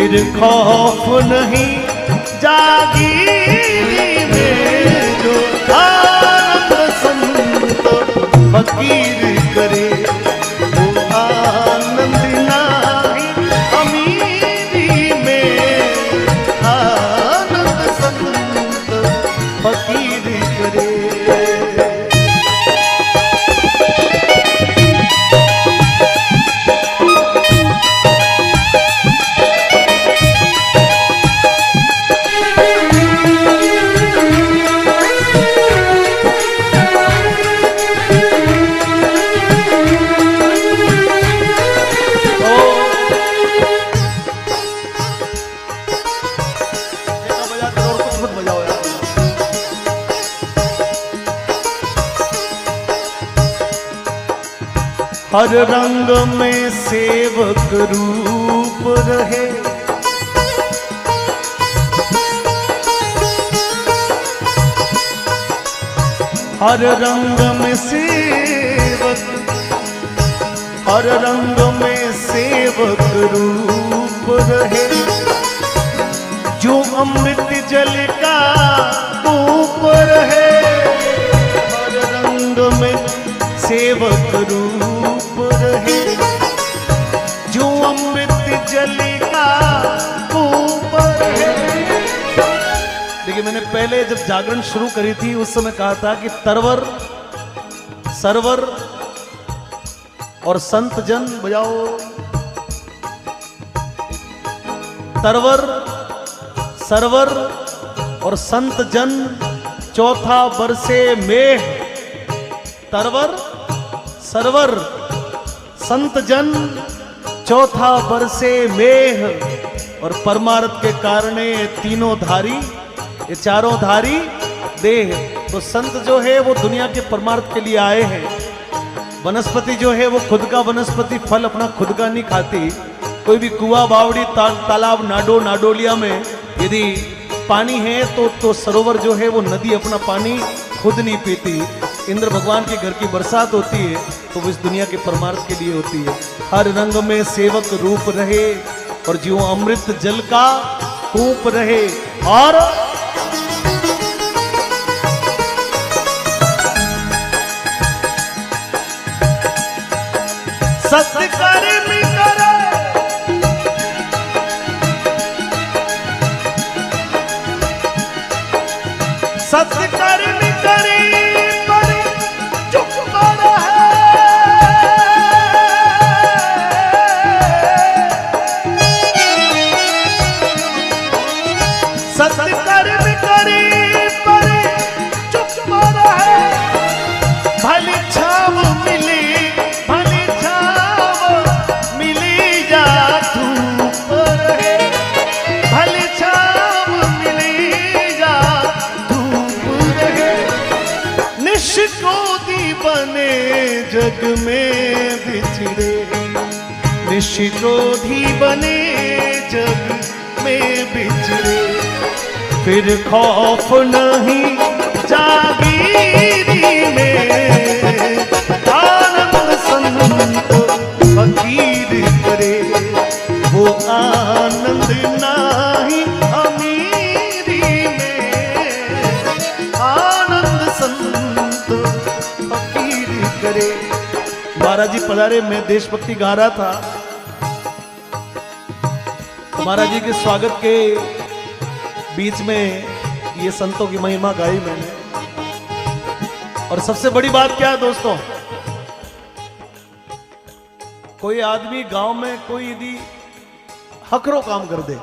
फिर खौफ नहीं जागीरी में जो आनंद संत फकीर करे वो आनंद नाही अमीरी में आनंद संत फकीर करे। हर रंग में सेवक रूप रहे, हर रंग में सेवक, हर रंग में सेवक रूप रहे, जो अमृत जल का धूप रहे। हर रंग में सेवक रूप रहे, जो अमृत जल का धूप रहे। देखिए, मैंने पहले जब जागरण शुरू करी थी उस समय कहा था कि तरवर, सरवर और संत जन बजाओ। तरवर, सरवर और संत जन, चौथा बरसे मेघ। तरवर, सरवर, संत जन, चौथा बरसे मेघ। और परमार्थ के कारण ये तीनों धारी, ये चारों धारी देह। तो संत जो है वो दुनिया के परमार्थ के लिए आए हैं। वनस्पति जो है वो खुद का वनस्पति फल अपना खुद का नहीं खाती। कोई भी कुआं, बावड़ी, तालाब, नाडो, नाडोलिया में यदि पानी है तो सरोवर जो है वो नदी अपना पानी खुद नहीं पीती। इंद्र भगवान के घर की बरसात होती है तो वो इस दुनिया के परमार्थ के लिए होती है। हर रंग में सेवक रूप रहे और जो अमृत जल का कूप रहे। और सत्य कर्म करे, सत्य कर्म करे पर चुप रहे। सत्य कर्म करे पर चुप रहे। भले छाव मिले, भले छाव मिली जा धूप रहे। भले छाव मिली जा धूप रहे। निष्क्रोधी बने जग में बिछड़े, निष्क्रोधी बने जग में बिछड़े। फिर खौफ नहीं जागीरी में आनंद संत फकीर करे वो आनंद नाही अमीरी में आनंद संत फकीर करे। महाराज जी पधारे, मैं देशभक्ति गा रहा था। महाराज जी के स्वागत के बीच में ये संतों की महिमा गाई मैंने। और सबसे बड़ी बात क्या है दोस्तों, कोई आदमी गांव में कोई यदि हकरो काम कर दे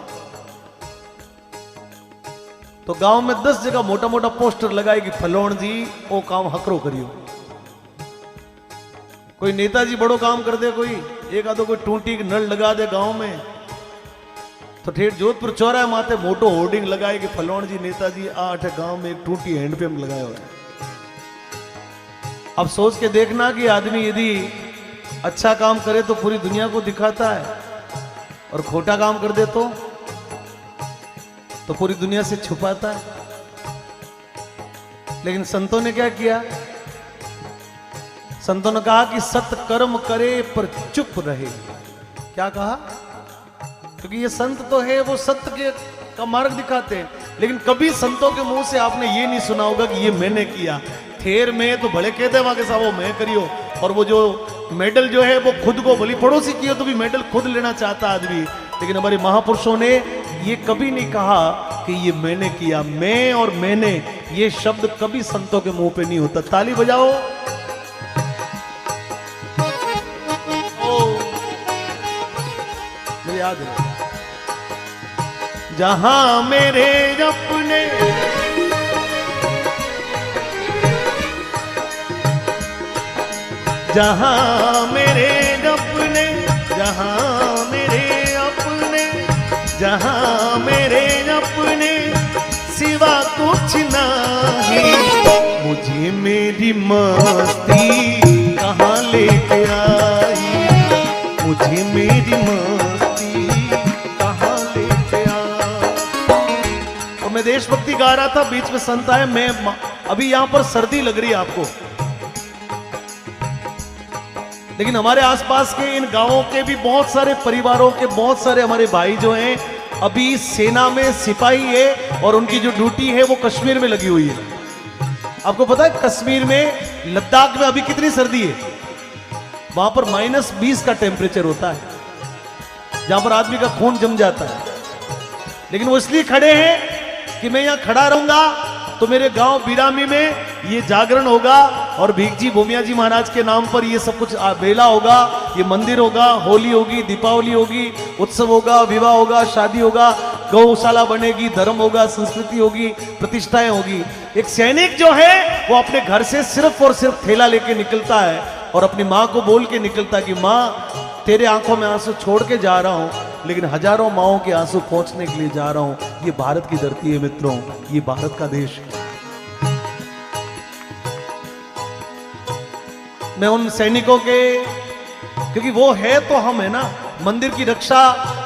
तो गांव में 10 जगह मोटा मोटा पोस्टर लगाए कि फलोण जी वो काम हकरो करियो। कोई नेताजी बड़ो काम कर दे, कोई एक आधो कोई टूटी नल लगा दे गांव में, तो ठेठ जोधपुर चौराहे माथे मोटो होर्डिंग लगाए कि फलोण जी नेताजी आठ गांव में एक टूटी हैंडपंप लगाया हुआ है। अब सोच के देखना कि आदमी यदि अच्छा काम करे तो पूरी दुनिया को दिखाता है, और खोटा काम कर दे तो पूरी दुनिया से छुपाता है। लेकिन संतों ने क्या किया? संतों ने कहा कि सत्कर्म करे पर चुप रहे। क्या कहा? क्योंकि ये संत तो है, वो सत्य के का मार्ग दिखाते हैं, लेकिन कभी संतों के मुंह से आपने ये नहीं सुना होगा कि ये मैंने किया। थेर में तो भले कहते वहां के साहब वो मैं करियो, और वो जो मेडल जो है वो खुद को भली पड़ोसी किया तो भी मेडल खुद लेना चाहता आदमी, लेकिन हमारे महापुरुषों ने ये कभी नहीं कहा कि ये मैंने किया। मैं और मैंने ये शब्द कभी संतों के मुंह पे नहीं होता। ताली बजाओ। मुझे याद है, जहां मेरे अपने जहां मेरे अपने जहां मेरे अपने जहां मेरे अपने सिवा कुछ नहीं, मुझे मेरी मस्ती कहाँ लेके आई, मुझे मेरी मस्ती कहाँ लेके आई। और मैं देशभक्ति गा रहा था, बीच में संत आए। मैं अभी यहां पर सर्दी लग रही है आपको, लेकिन हमारे आसपास के इन गांवों के भी बहुत सारे परिवारों के बहुत सारे हमारे भाई जो हैं अभी सेना में सिपाही है, और उनकी जो ड्यूटी है वो कश्मीर में लगी हुई है। आपको पता है कश्मीर में, लद्दाख में अभी कितनी सर्दी है? वहां पर -20 का टेम्परेचर होता है, जहां पर आदमी का खून जम जाता है। लेकिन वो इसलिए खड़े हैं कि मैं यहां खड़ा रहूंगा तो मेरे गांव बिरामी में ये जागरण होगा, और भीखजी भूमिया जी महाराज के नाम पर ये सब कुछ बेला होगा, ये मंदिर होगा, होली होगी, दीपावली होगी, उत्सव होगा, विवाह होगा, शादी होगा, गौशाला बनेगी, धर्म होगा, संस्कृति होगी, प्रतिष्ठाएं होगी। एक सैनिक जो है वो अपने घर से सिर्फ और सिर्फ थैला लेके निकलता है, और अपनी माँ को बोल के निकलता है कि माँ तेरे आंखों में आंसू छोड़ के जा रहा हूं, लेकिन हजारों माओं के आंसू पहुंचने के लिए जा रहा हूं। ये भारत की धरती है मित्रों, ये भारत का देश है। मैं उन सैनिकों के, क्योंकि वो है तो हम है ना, मंदिर की रक्षा,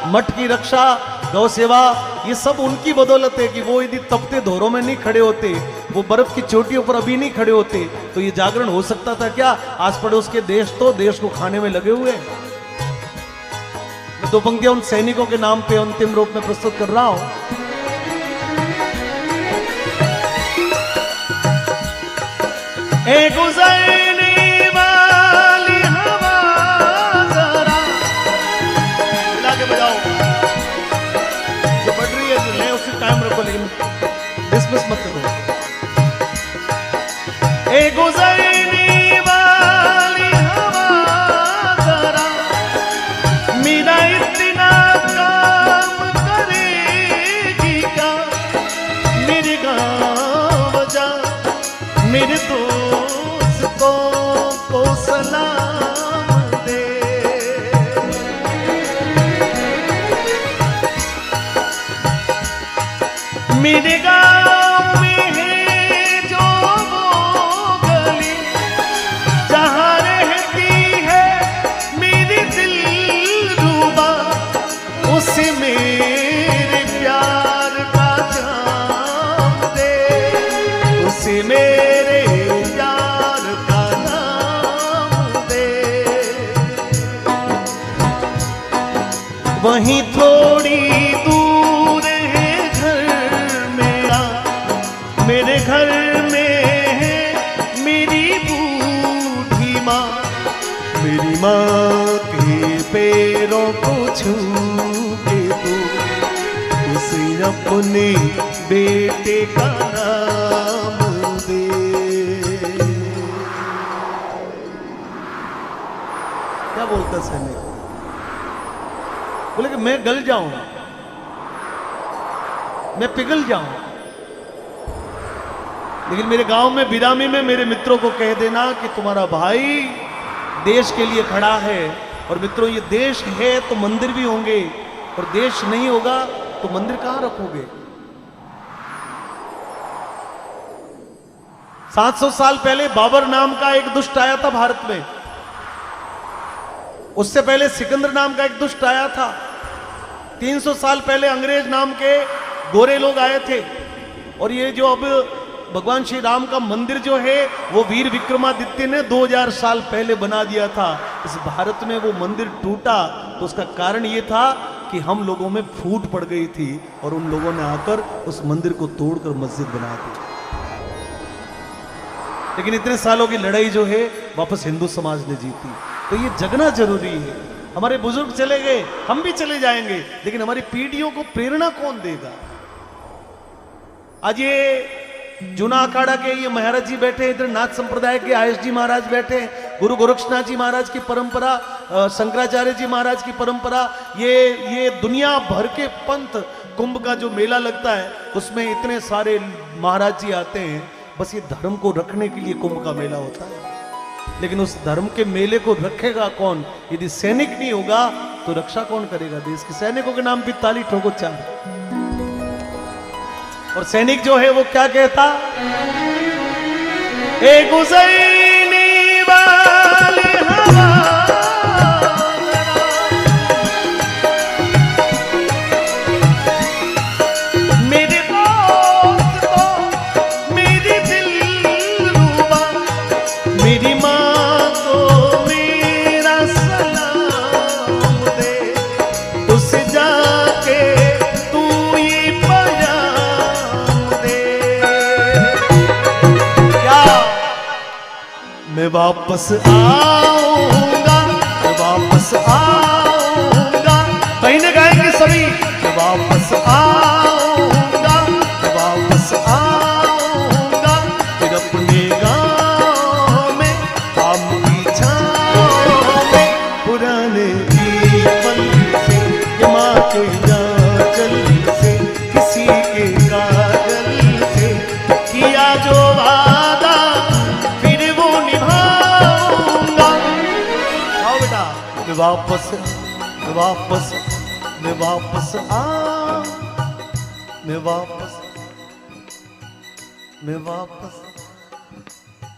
मठ की रक्षा, गौ सेवा, ये सब उनकी बदौलत है कि वो यदि तपते धोरों में नहीं खड़े होते, वो बर्फ की चोटियों पर अभी नहीं खड़े होते, तो ये जागरण हो सकता था क्या? आस पड़ोस के देश तो देश को खाने में लगे हुए हैं। मैं दो पंक्तियां उन सैनिकों के नाम पे अंतिम रूप में प्रस्तुत कर रहा हूं। गुजरने वाली हवा जरा मिला के बजाओ, जो बढ़ रही है जो ले उसी टाइम रखो, लेकिन डिसमिस मत करो। गुजरने वाली हवा जरा मेरा इतना काम करेगी क्या, मेरे गाँव जा मेरे दोस्तों को सलाम दे। मेरे गाँव में है जो वो गली जहाँ रहती है मेरी दिलरुबा, उसे मेरे प्यार का जाम दे, उसे मेरे प्यार का नाम दे। वहीं थोड़ी दूर है घर मेरा, मेरे घर में है मेरी बूढ़ी माँ, मेरी माँ के पैरों को छू के तू उसे अपने बेटे का नाम दे। क्या बोलता सैनिक? बोले कि मैं गल जाऊं, मैं पिघल जाऊं, लेकिन मेरे गांव में बिरामी में मेरे मित्रों को कह देना कि तुम्हारा भाई देश के लिए खड़ा है। और मित्रों, ये देश है तो मंदिर भी होंगे, और देश नहीं होगा तो मंदिर कहां रखोगे? 700 साल पहले बाबर नाम का एक दुष्ट आया था भारत में, उससे पहले सिकंदर नाम का एक दुष्ट आया था, 300 साल पहले अंग्रेज नाम के गोरे लोग आए थे, और ये जो अब भगवान श्री राम का मंदिर जो है वो वीर विक्रमादित्य ने 2000 साल पहले बना दिया था। इस भारत में वो मंदिर टूटा तो उसका कारण ये था कि हम लोगों में फूट पड़ गई थी और उन लोगों ने आकर उस मंदिर को तोड़कर मस्जिद बना दी। लेकिन इतने सालों की लड़ाई जो है वापस हिंदू समाज ने जीती। तो ये जगना जरूरी है। हमारे बुजुर्ग चले गए, हम भी चले जाएंगे, लेकिन हमारी पीढ़ियों को प्रेरणा कौन देगा? आज ये जूना अखाड़ा के ये महाराज जी बैठे, इधर नाथ संप्रदाय के आयश जी महाराज बैठे, गुरु गोरक्षनाथ जी महाराज की परंपरा, शंकराचार्य जी महाराज की परंपरा, ये दुनिया भर के पंथ, कुंभ का जो मेला लगता है उसमें इतने सारे महाराज जी आते हैं। बस ये धर्म को रखने के लिए कुंभ का मेला होता है। लेकिन उस धर्म के मेले को रखेगा कौन? यदि सैनिक नहीं होगा तो रक्षा कौन करेगा देश के? सैनिकों के नाम पे ताली ठोको चार। और सैनिक जो है वो क्या कहता? ए गुज़रने वाले हवा, मेरे दोस्त तो मेरी दिलरुबा, मेरी माँ को मेरा सलाम दे, उसे जाके तू ये मैं वापस आऊंगा, मैं वापस आऊंगा, कहीं गाएंगे सभी। मैं वापस आऊंगा, मैं वापस आऊंगा, फिर अपने गाँव में आम की छाँव में, पुराने जीवन से, ये माँ के आंचल से, किसी के काजल से किया जो वादा वापस मैं वापस।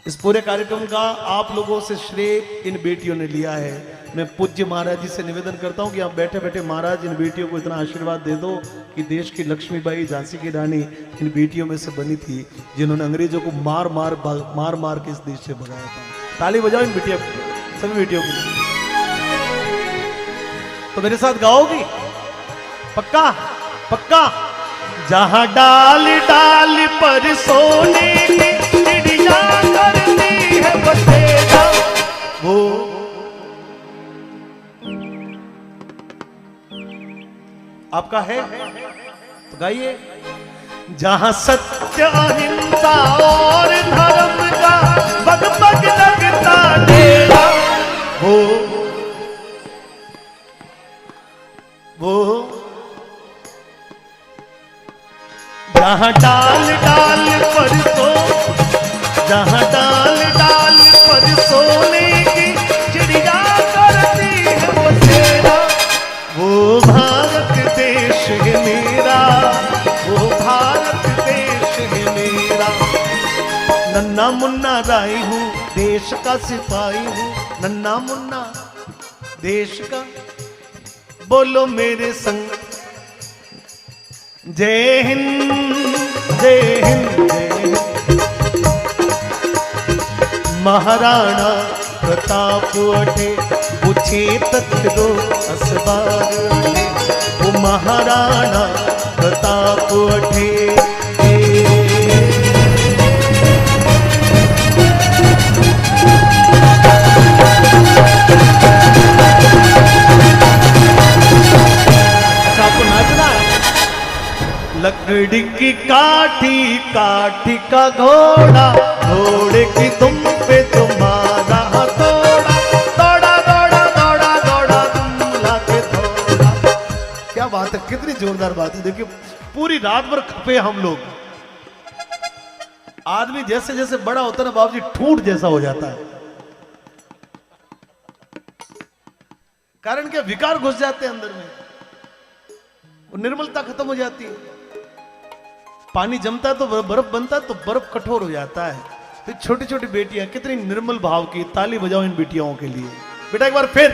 इस पूरे कार्यक्रम का आप लोगों से श्रेय इन बेटियों ने लिया है। मैं पूज्य महाराज जी से निवेदन करता हूं कि आप बैठे बैठे महाराज इन बेटियों को इतना आशीर्वाद दे दो कि देश की लक्ष्मीबाई, झांसी की रानी इन बेटियों में से बनी थी, जिन्होंने अंग्रेजों को मार मार के इस देश से भगाया था। ताली बजाओ इन बेटियों, सभी बेटियों के लिए। तो मेरे साथ गाओगी? पक्का पक्का। जहां डाल डाल पर सोने की चिड़िया करती है बसेरा, वो आपका है तो गाइए। जहां सत्य अहिंसा और धर्म का बग बग लगता डेरा, वो जहां डाल डाल पर जहां डाल डाल पर सोने की चिड़िया करती है वो तेरा, वो भारत देश है मेरा, वो भारत देश है मेरा। नन्ना मुन्ना राई हूँ, देश का सिपाही हूँ, नन्ना मुन्ना देश का। बोलो मेरे संग, जय हिंद जय हिंद जय हिंद। महाराणा प्रताप अठे पूछे तक दो असबार, वो महाराणा प्रताप अठे। आपको नाचना है। लकड़ी की काठी काठी का घोड़ा, घोड़े की तुम पे तुम्हारा हथौड़ा, दौड़ा दौड़ा दौड़ा दौड़ा तुम लाके थोड़ा। क्या बात है, कितनी जोरदार बात है। देखिए पूरी रात भर खपे हम लोग। आदमी जैसे जैसे बड़ा होता है ना बाबूजी, ठूठ जैसा हो जाता है। कारण क्या, विकार घुस जाते हैं अंदर में, निर्मलता खत्म हो जाती है। पानी जमता है तो बर्फ बनता है, तो बर्फ कठोर हो जाता है। तो छोटी छोटी बेटियां कितनी निर्मल भाव की, ताली बजाओ इन बेटियों के लिए। बेटा एक बार फिर।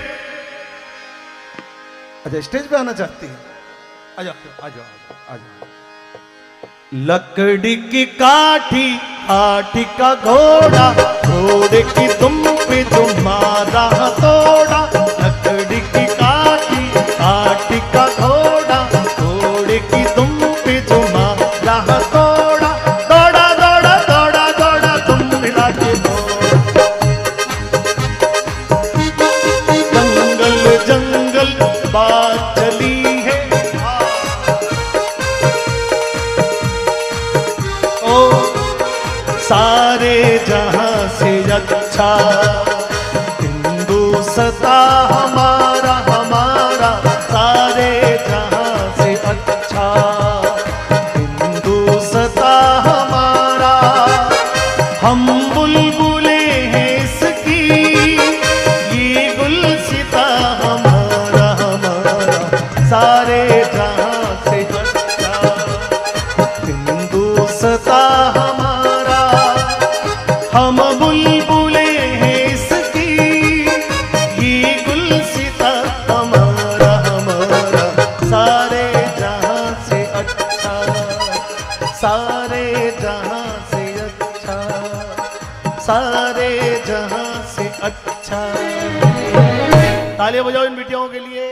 अच्छा स्टेज पे आना चाहती है? आ जाओ आ जाओ आ जाओ। लकड़ी की काठी काठी का घोड़ा, घोड़े की तुम पे तुम्हारा हथौड़ा, लकड़ी की काठी काठी का घोड़ा, हिंदुस्ता हमारा हमारा सारे जहां से अच्छा, हिंदुस्ता हमारा, हम बुलबुले हैं इसकी, ये गुलसिता हमारा हमारा सारे जहां से अच्छा, हिंदुस्ता हमारा, हम बुलबुले हैं इसकी, ये गुलसिता हमारा हमारा सारे जहां से अच्छा, सारे जहां से अच्छा, सारे जहां से अच्छा। तालियां बजाओ इन बिटियाओं के लिए।